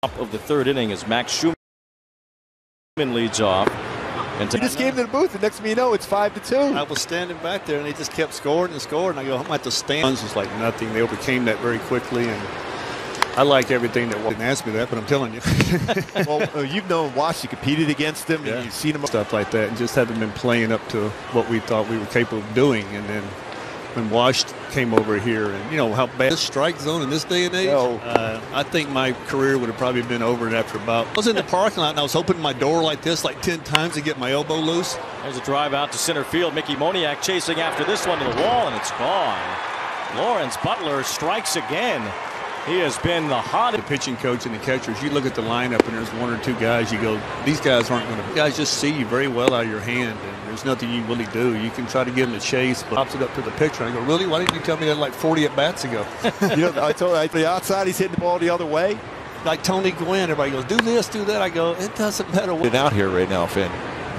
Of the third inning as Max Schumann leads off. And he just came to the booth, and next thing you know, it's 5-2. I was standing back there, and they just kept scoring and scoring. I go, I'm at the stands. It's like nothing. They overcame that very quickly, and I like everything that didn't ask me that, but I'm telling you. Well, you've known Wash, you competed against him, and you've seen him. Stuff like that, and just haven't been playing up to what we thought we were capable of doing. And then when Wash came over here, and you know how bad this strike zone in this day and age, I think my career would have probably been over after about. I was in the parking lot and I was opening my door like this like 10 times to get my elbow loose. There's a drive out to center field. Mickey Moniak chasing after this one to the wall, and it's gone. Lawrence Butler strikes again. He has been the hottest. The pitching coach and the catchers, you look at the lineup and there's one or two guys, you go, these guys aren't going to. Guys just see you very well out of your hand, and there's nothing you really do. You can try to give them a chase, but pops it up to the pitcher. I go, really? Why didn't you tell me that like 40 at bats ago? You know, I told you, the outside, he's hitting the ball the other way. Like Tony Gwynn, everybody goes, do this, do that. I go, it doesn't matter what. Out here right now, Finn.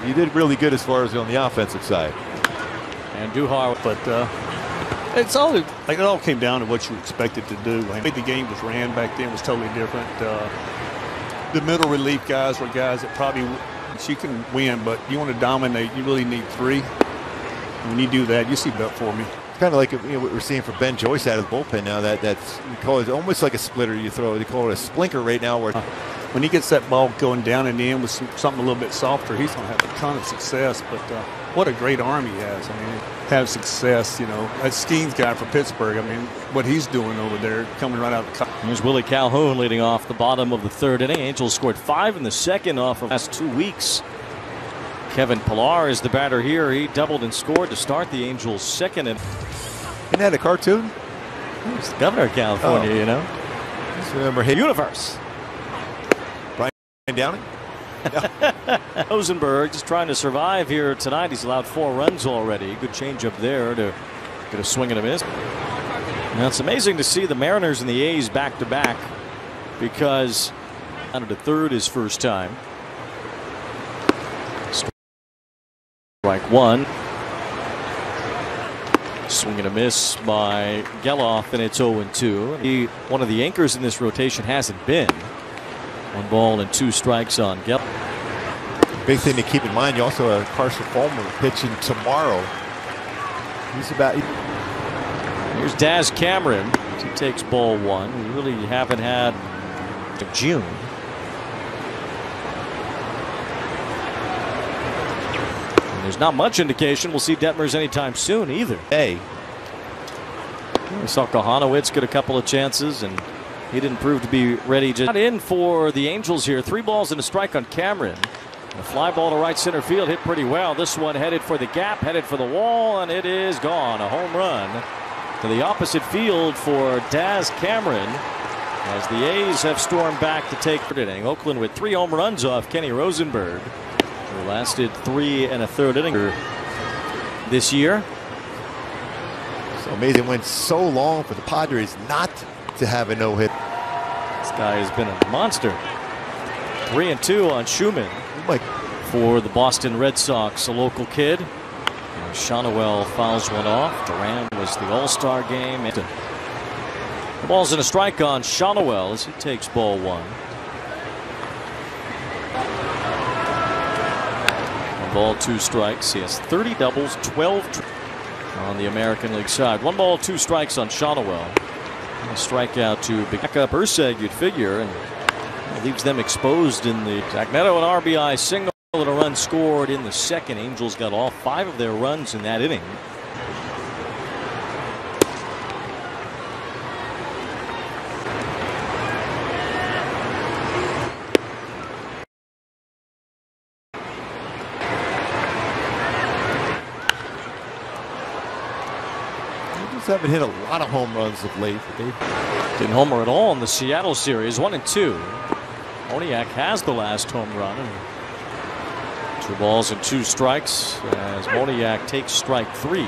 You did really good as far as on the offensive side. And Duhar, but it's all like it all came down to what you expected to do. I think the game was ran back then was totally different. The middle relief guys were guys that probably you can win, but you want to dominate. You really need three. And when you do that, you see that for me. Kind of like what we're seeing from Ben Joyce out of the bullpen now. That's you call it almost like a splitter. You throw. They call it a splinker right now. Where when he gets that ball going down and in with something a little bit softer, he's going to have a ton of success. But what a great arm he has. I mean, have success. You know, that Skeens guy for Pittsburgh. I mean, what he's doing over there, coming right out of the. Here's Willie Calhoun leading off the bottom of the third inning. Angels scored 5 in the second off of the last 2 weeks. Kevin Pillar is the batter here. He doubled and scored to start the Angels' second. Isn't that a cartoon? He's the governor of California, you know. Just remember his universe. Brian Downing. Rosenberg just trying to survive here tonight. He's allowed 4 runs already. Good change up there to get a swing and a miss. Now it's amazing to see the Mariners and the A's back to back, because out of the third his first time. Strike one. Swing and a miss by Geloff, and it's 0-2. One of the anchors in this rotation hasn't been. 1 ball and 2 strikes on Geloff. Big thing to keep in mind, you also have Carson Fulmer pitching tomorrow. He's about. Here's Daz Cameron. He takes ball 1. We really haven't had June. And there's not much indication we'll see Detmers anytime soon either. Hey. We saw Kohanowitz get a couple of chances, and he didn't prove to be ready. Not in for the Angels here. 3 balls and a strike on Cameron. A fly ball to right center field, hit pretty well. This one headed for the gap, headed for the wall, and it is gone. A home run to the opposite field for Daz Cameron, as the A's have stormed back to take the inning. Oakland with 3 home runs off Kenny Rosenberg, who lasted 3 1/3 innings this year. So amazing. It went so long for the Padres not to have a no-hit. This guy has been a monster. 3-2 on Schumann. For the Boston Red Sox, a local kid. And Shonowell fouls one off. Duran was the All-Star game. The ball's in a strike on Shonowell as he takes ball 1. 1 ball, 2 strikes. He has 30 doubles, 12 on the American League side. 1 ball, 2 strikes on Shonowell. A strikeout to back up Urseg, you'd figure, and leaves them exposed in the. Zach Neto, an RBI single and a run scored in the second. Angels got all 5 of their runs in that inning. Angels haven't hit a lot of home runs of late, but they didn't homer at all in the Seattle series. 1-2. Moniak has the last home run. 2 balls and 2 strikes as Moniak takes strike 3.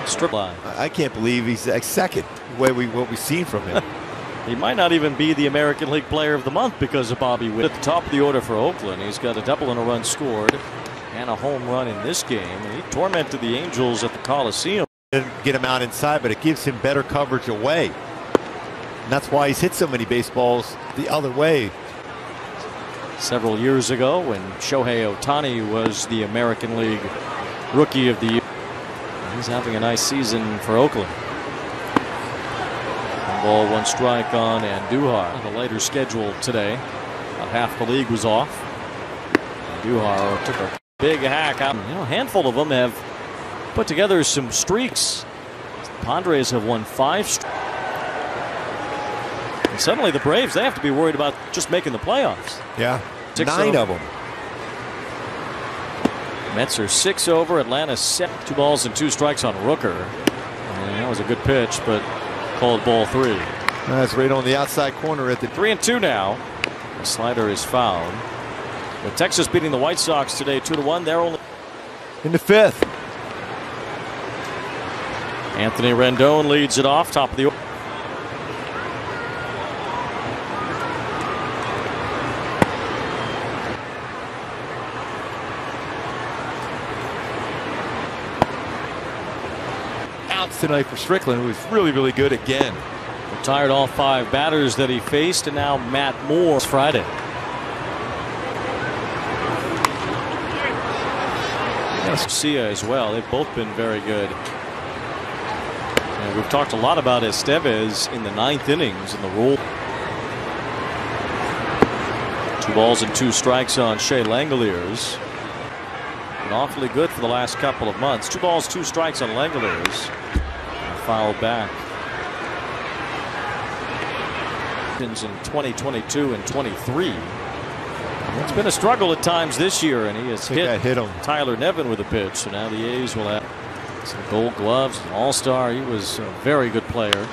Strip line. I can't believe he's second. What we've seen from him. He might not even be the American League Player of the Month because of Bobby Witt. At the top of the order for Oakland, he's got a double and a run scored and a home run in this game. And he tormented the Angels at the Coliseum. Didn't get him out inside, but it gives him better coverage away. And that's why he's hit so many baseballs the other way. Several years ago when Shohei Ohtani was the American League Rookie of the Year. He's having a nice season for Oakland. 1 ball, 1 strike on Andujar. The later schedule today. About half the league was off. Andujar took a big hack out. You know, a handful of them have put together some streaks. The Padres have won 5 straight. And suddenly the Braves, they have to be worried about just making the playoffs. Yeah, 9 over. of them. Mets are 6 over. Atlanta 7. 2 balls and 2 strikes on Rooker. And that was a good pitch, but called ball 3. That's right on the outside corner at the 3-2 now. The slider is fouled. With Texas beating the White Sox today 2-1, they're only in the 5th. Anthony Rendon leads it off, top of the order. Outs tonight for Strickland, who was really good again. Retired all 5 batters that he faced, and now Matt Moore Friday. Garcia as well. They've both been very good. And we've talked a lot about Estevez in the 9th innings in the role. 2 balls and 2 strikes on Shea Langoliers. Been awfully good for the last couple of months. 2 balls, 2 strikes on Langoliers. Foul back. In 2022 and 23. It's been a struggle at times this year, and he has hit him. Tyler Nevin with a pitch. So now the A's will have some Gold Gloves, an All-Star. He was a very good player.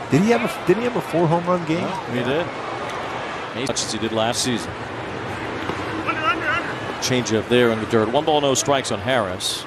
Didn't he have a 4 home run game? He did. As much as he did last season. Change up there in the dirt. 1 ball, no strikes on Harris.